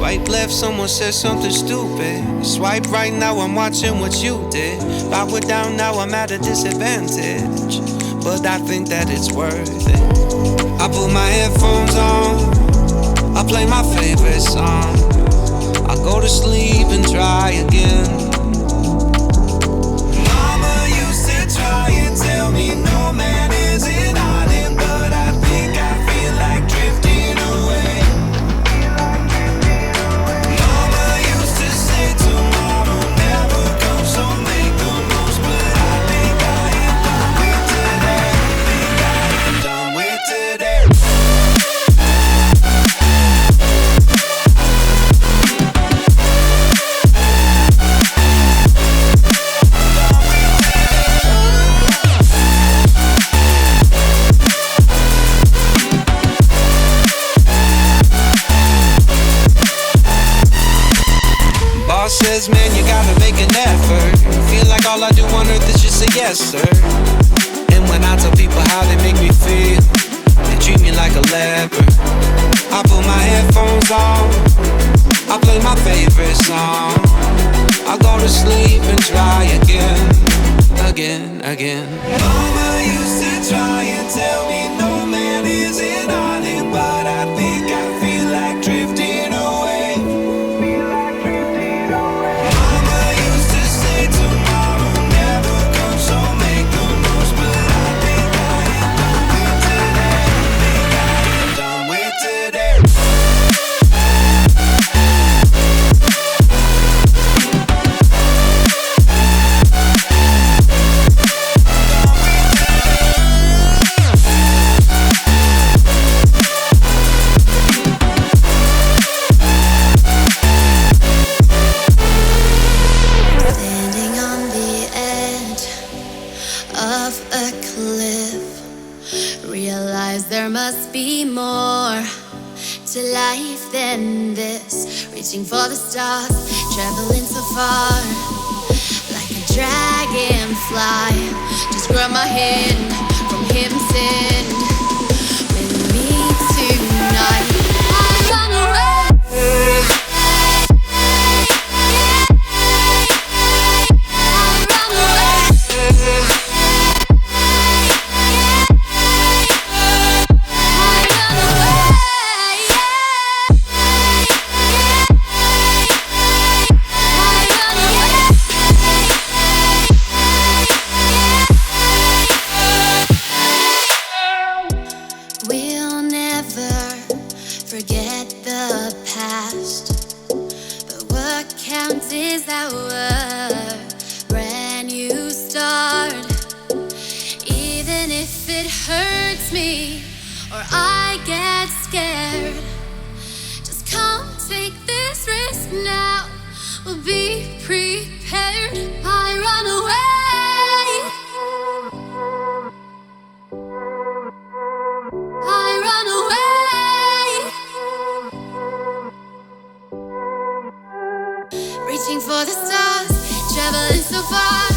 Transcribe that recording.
Swipe left, someone said something stupid. Swipe right, now I'm watching what you did. If I went down, now I'm at a disadvantage, but I think that it's worth it. I put my headphones on, I play my favorite song, I go to sleep and try again. Mama used to try and tell me no man is an island, but I think I feel like drifting away. Mama used to say tomorrow never comes, so make the most, but I think I am done with today. Think I am done with today. Says, man, you gotta make an effort. Feel like all I do on earth is just say yes, sir. And when I tell people how they make me feel, they treat me like a leper. I put my headphones on, I play my favorite song, I go to sleep and try again, again, again. Mama used to try and tell me no man is an island, but I think I feel like drifting away. There must be more to life than this. Reaching for the stars, traveling so far, like a dragonfly. Just grab my hand from heaven sent. With me tonight, I run away. Or I get scared. Just come take this risk now. We'll be prepared. I run away. I run away. Reaching for the stars, traveling so far.